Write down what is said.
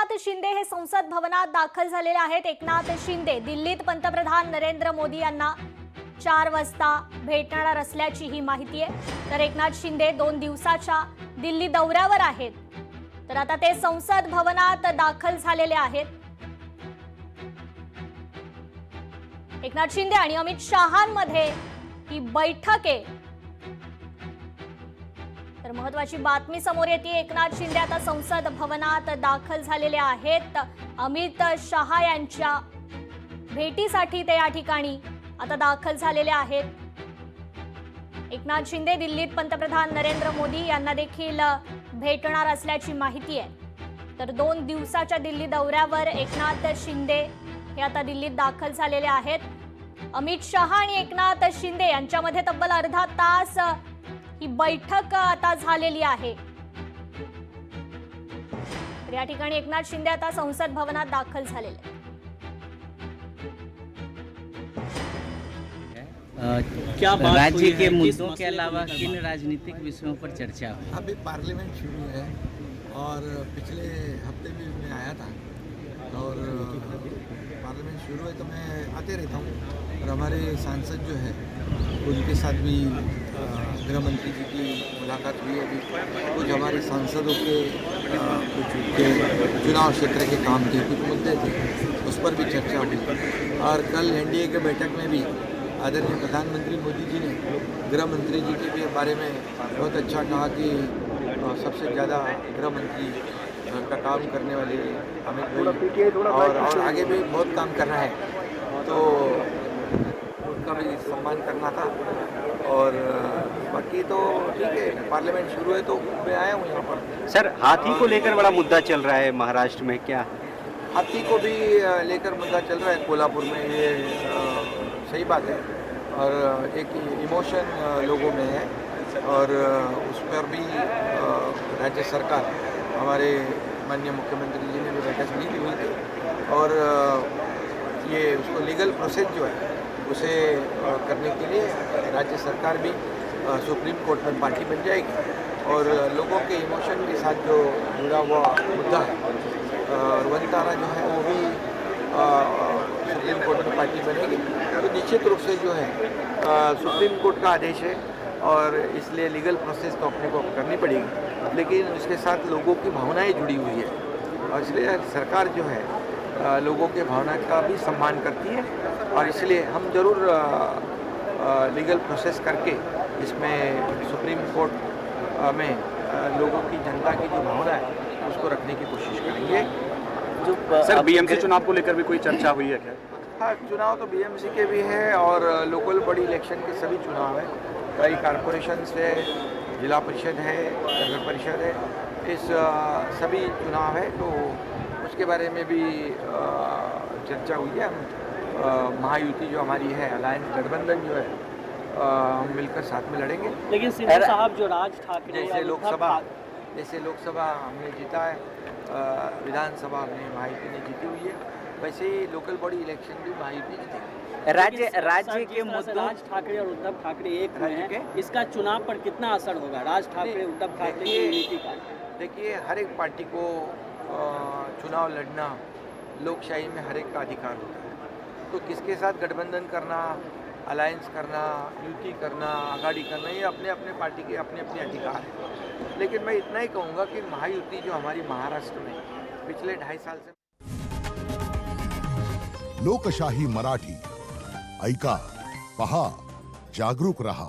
एकनाथ शिंदे हे संसद भवनात दाखल झालेले आहेत। एकनाथ शिंदे दिल्लीत पंतप्रधान नरेंद्र मोदी यांना 4 वाजता भेटणार असल्याची ही माहिती आहे। तर एकनाथ शिंदे 2 दिवसाच्या दिल्ली दौऱ्यावर आहेत। तर आता ते संसद भवनात दाखल झालेले आहेत। एकनाथ शिंदे आणि अमित शहांमध्ये ही बैठक आहे। तर महत्त्वाची बातमी समोर येते। एकनाथ शिंदे आता संसद भवनात दाखल झालेले आहेत। अमित शहा यांच्या भेटीसाठी ते या ठिकाणी आता दाखल झालेले आहेत। एकनाथ शिंदे दिल्लीत पंतप्रधान नरेंद्र मोदी यांना देखील भेटणार असल्याची माहिती आहे। तर 2 दिवसाच्या दिल्ली दौऱ्यावर एकनाथ शिंदे हे आता दिल्लीत दाखल झालेले आहेत। अमित शहा आणि एकनाथ शिंदे यांच्यामध्ये तब्बल अर्धा तास ही बैठक आता झालेली आहे। तर या ठिकाणी एकनाथ शिंदे आता संसद भवनात दाखल झालेले आहेत। क्या बात राज्य के मुद्दों के अलावा किन राजनीतिक विषयों पर चर्चा हुई? अभी पार्लियामेंट शुरू है और पिछले हफ्ते भी मैं आया था और पार्लियामेंट शुरू है तो मैं आते रहता हूँ। और हमारे सांसद जो है उनके साथ भी गृह मंत्री जी की मुलाकात हुई। अभी कुछ हमारे सांसदों के कुछ चुनाव क्षेत्र के काम थे, कुछ मुद्दे थे, उस पर भी चर्चा हुई। और कल एनडीए के बैठक में भी आदरणीय प्रधानमंत्री मोदी जी ने गृह मंत्री जी के भी बारे में बहुत अच्छा कहा कि सबसे ज़्यादा गृह मंत्री का काम करने वाले अमित भाई और आगे भी बहुत काम करना है, तो उनका भी सम्मान करना था। और बाकी तो ठीक है, पार्लियामेंट शुरू है तो मैं आया हूँ यहाँ पर। सर, हाथी को लेकर बड़ा मुद्दा चल रहा है महाराष्ट्र में, क्या? हाथी को भी लेकर मुद्दा चल रहा है कोल्हापुर में, ये सही बात है। और एक इमोशन लोगों में है और उस पर भी राज्य सरकार, हमारे माननीय मुख्यमंत्री जी ने भी बैठक ली हुई थी और ये उसको लीगल प्रोसेस जो है उसे करने के लिए राज्य सरकार भी सुप्रीम कोर्ट में पार्टी बन जाएगी और लोगों के इमोशन के साथ जो जुड़ा हुआ मुद्दा है और वनतारा जो है वो भी सुप्रीम कोर्ट में पार्टी बनेगी। तो निश्चित रूप से जो है सुप्रीम कोर्ट का आदेश है और इसलिए लीगल प्रोसेस तो अपने को करनी पड़ेगी, लेकिन उसके साथ लोगों की भावनाएं जुड़ी हुई है और इसलिए सरकार जो है लोगों के भावना का भी सम्मान करती है और इसलिए हम जरूर लीगल प्रोसेस करके इसमें सुप्रीम कोर्ट में लोगों की, जनता की जो भावना है उसको रखने की कोशिश करेंगे। जो सर, बीएमसी चुनाव को लेकर भी कोई चर्चा हुई है क्या? हाँ, चुनाव तो बीएमसी के भी है और लोकल बॉडी इलेक्शन के सभी चुनाव है। कई कारपोरेशन है, जिला परिषद है, नगर परिषद है, इस सभी चुनाव है, तो उसके बारे में भी चर्चा हुई है। हम महायुति जो हमारी है, अलायंस गठबंधन जो है, हम मिलकर साथ में लड़ेंगे। लेकिन सिंधु साहब जो राज ठाकरे जैसे लोकसभा हमने जीता है, विधानसभा हमने महायुति ने जीती हुई है, वैसे ही लोकल बॉडी इलेक्शन भी महायुति जीतेगी। राज्य के मुद्दों, राज ठाकरे और उद्धव ठाकरे एक हुए हैं, इसका चुनाव पर कितना असर होगा राज ठाकरे उद्धव ठाकरे की नीति का? देखिए, हर एक पार्टी को चुनाव लड़ना लोकशाही में हर एक का अधिकार होता है। तो किसके साथ गठबंधन करना, अलायंस करना, युति करना, आगाड़ी करना, ये अपने अपने पार्टी के अपने अपने अधिकार हैं। लेकिन मैं इतना ही कहूँगा कि महायुति जो हमारी महाराष्ट्र में पिछले 2.5 साल से लोकशाही मराठी ऐका, पहा, जागरूक रहा।